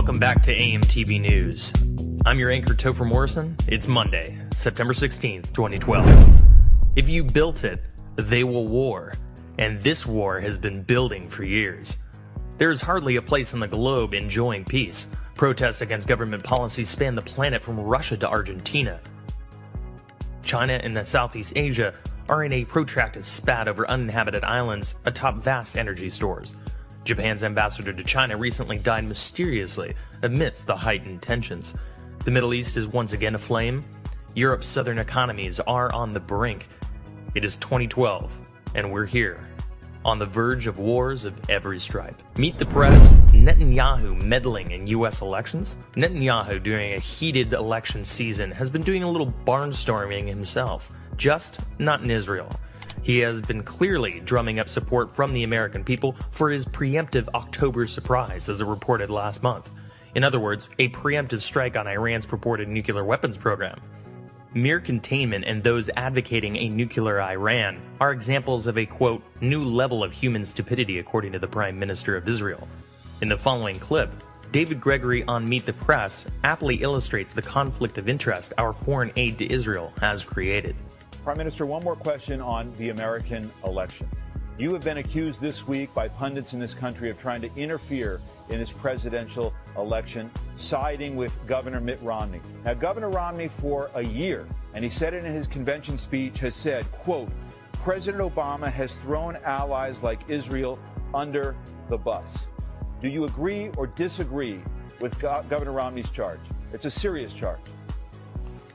Welcome back to AMTV News. I'm your anchor, Topher Morrison. It's Monday, September 16th, 2012. If you built it, they will war. And this war has been building for years. There is hardly a place on the globe enjoying peace. Protests against government policies span the planet from Russia to Argentina. China and Southeast Asia are in a protracted spat over uninhabited islands atop vast energy stores. Japan's ambassador to China recently died mysteriously amidst the heightened tensions. The Middle East is once again aflame. Europe's southern economies are on the brink. It is 2012, and we're here, on the verge of wars of every stripe. Meet the press, Netanyahu meddling in U.S. elections. Netanyahu, during a heated election season, has been doing a little barnstorming himself, just not in Israel. He has been clearly drumming up support from the American people for his preemptive October surprise, as it reported last month. In other words, a preemptive strike on Iran's purported nuclear weapons program. Mere containment and those advocating a nuclear Iran are examples of a, quote, new level of human stupidity, according to the Prime Minister of Israel. In the following clip, David Gregory on Meet the Press aptly illustrates the conflict of interest our foreign aid to Israel has created. Prime Minister, one more question on the American election. You have been accused this week by pundits in this country of trying to interfere in this presidential election, siding with Governor Mitt Romney. Now, Governor Romney, for a year, and he said it in his convention speech, has said, quote, President Obama has thrown allies like Israel under the bus. Do you agree or disagree with Governor Romney's charge? It's a serious charge.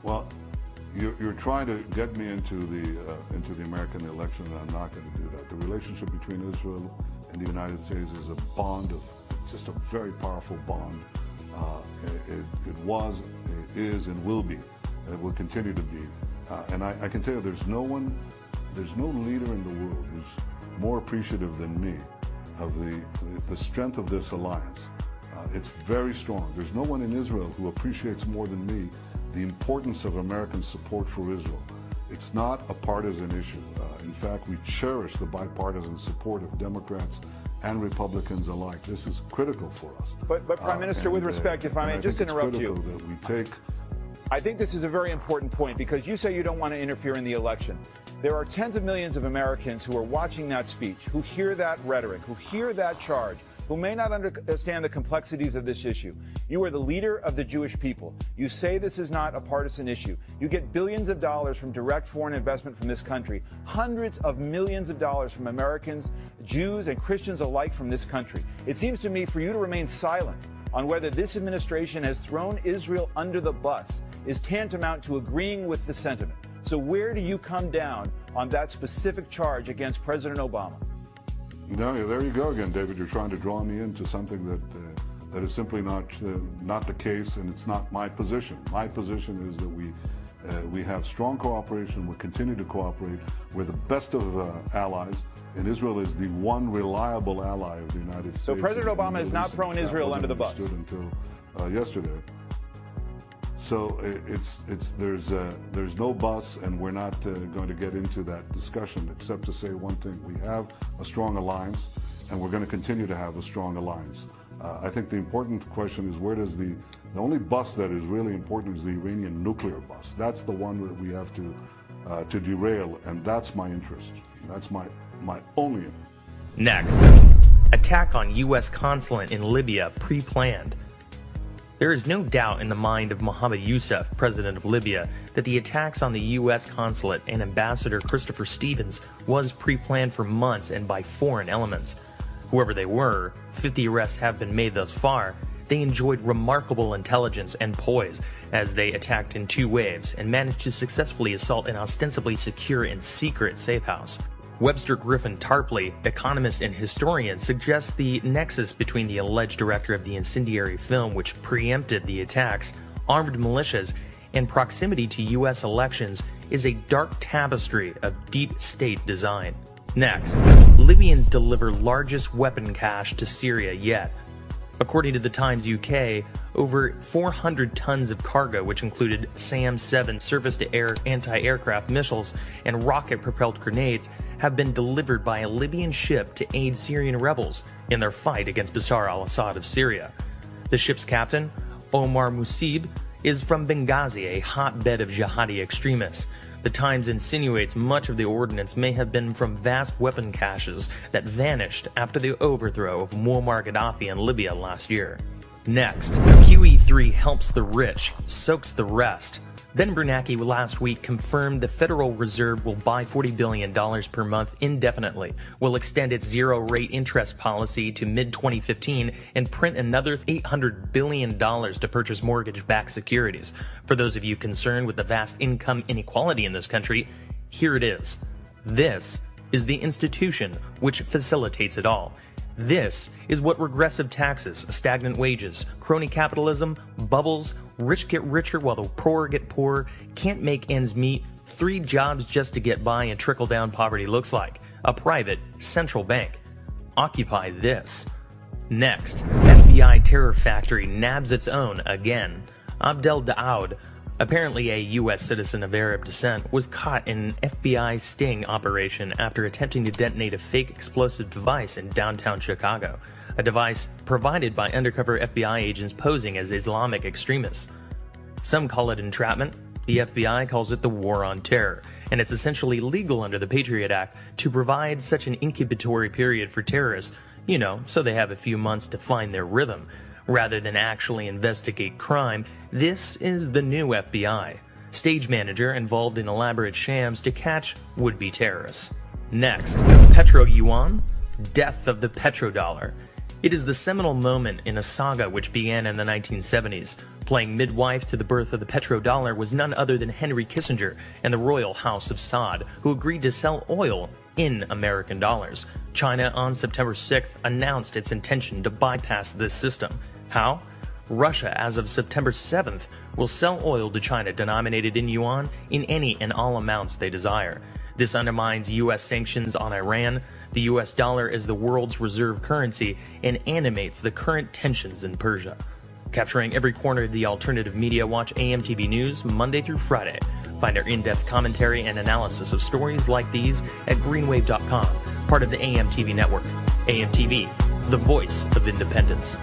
Well, you're trying to get me into the American election, and I'm not going to do that. The relationship between Israel and the United States is a bond of just a very powerful bond. It was, it is, and will be. It will continue to be. And I can tell you, there's no leader in the world who's more appreciative than me of the strength of this alliance. It's very strong. There's no one in Israel who appreciates more than me the importance of American support for Israel. It's not a partisan issue. In fact, we cherish the bipartisan support of Democrats and Republicans alike. This is critical for us. But Prime Minister, with respect, if I may just interrupt you. That we take. I think this is a very important point, because you say you don't want to interfere in the election. There are tens of millions of Americans who are watching that speech, who hear that rhetoric, who hear that charge, who may not understand the complexities of this issue. You are the leader of the Jewish people. You say this is not a partisan issue. You get billions of dollars from direct foreign investment from this country, hundreds of millions of dollars from Americans, Jews, and Christians alike from this country. It seems to me for you to remain silent on whether this administration has thrown Israel under the bus is tantamount to agreeing with the sentiment. So where do you come down on that specific charge against President Obama? No, there you go again, David. You're trying to draw me into something that is simply not the case, and it's not my position. My position is that we have strong cooperation. We'll continue to cooperate. We're the best of allies, and Israel is the one reliable ally of the United States. So President Obama has not thrown Israel under the bus until yesterday. So there's no bus, and we're not going to get into that discussion, except to say one thing: we have a strong alliance, and we're going to continue to have a strong alliance. I think the important question is, where does the only bus that is really important is the Iranian nuclear bus. That's the one that we have to derail, and that's my interest. That's my only interest. Next, attack on U.S. consulate in Libya pre-planned. There is no doubt in the mind of Mohammed Yusuf, president of Libya, that the attacks on the U.S. consulate and Ambassador Christopher Stevens was pre-planned for months and by foreign elements. Whoever they were, 50 arrests have been made thus far. They enjoyed remarkable intelligence and poise as they attacked in two waves and managed to successfully assault an ostensibly secure and secret safe house. Webster Griffin Tarpley, economist and historian, suggests the nexus between the alleged director of the incendiary film which preempted the attacks, armed militias, and proximity to U.S. elections is a dark tapestry of deep state design. Next, Libyans deliver largest weapon cache to Syria yet. According to the Times UK, over 400 tons of cargo, which included SAM-7 surface-to-air anti-aircraft missiles and rocket-propelled grenades, have been delivered by a Libyan ship to aid Syrian rebels in their fight against Bashar al-Assad of Syria. The ship's captain, Omar Musib, is from Benghazi, a hotbed of jihadi extremists. The Times insinuates much of the ordnance may have been from vast weapon caches that vanished after the overthrow of Muammar Gaddafi in Libya last year. Next, QE3 helps the rich, soaks the rest. Ben Bernanke last week confirmed the Federal Reserve will buy $40 billion per month indefinitely, will extend its zero-rate interest policy to mid-2015, and print another $800 billion to purchase mortgage-backed securities. For those of you concerned with the vast income inequality in this country, here it is. This is the institution which facilitates it all. This is what regressive taxes, stagnant wages, crony capitalism, bubbles, rich get richer while the poor get poorer, can't make ends meet, 3 jobs just to get by, and trickle-down poverty looks like. A private central bank. Occupy this. Next, FBI terror factory nabs its own again. Abdel Daoud, apparently a U.S. citizen of Arab descent, was caught in an FBI sting operation after attempting to detonate a fake explosive device in downtown Chicago, a device provided by undercover FBI agents posing as Islamic extremists. Some call it entrapment, the FBI calls it the war on terror, and it's essentially legal under the Patriot Act to provide such an incubatory period for terrorists, so they have a few months to find their rhythm. Rather than actually investigate crime, this is the new FBI. Stage manager involved in elaborate shams to catch would-be terrorists. Next, Petro-Yuan, death of the petrodollar. It is the seminal moment in a saga which began in the 1970s. Playing midwife to the birth of the petrodollar was none other than Henry Kissinger and the royal house of Saud, who agreed to sell oil in American dollars. China on September 6th announced its intention to bypass this system. How? Russia, as of September 7th, will sell oil to China denominated in yuan in any and all amounts they desire. This undermines U.S. sanctions on Iran. The U.S. dollar is the world's reserve currency and animates the current tensions in Persia. Capturing every corner of the alternative media, watch AMTV News Monday through Friday. Find our in-depth commentary and analysis of stories like these at greenwave.com, part of the AMTV network. AMTV, the voice of independence.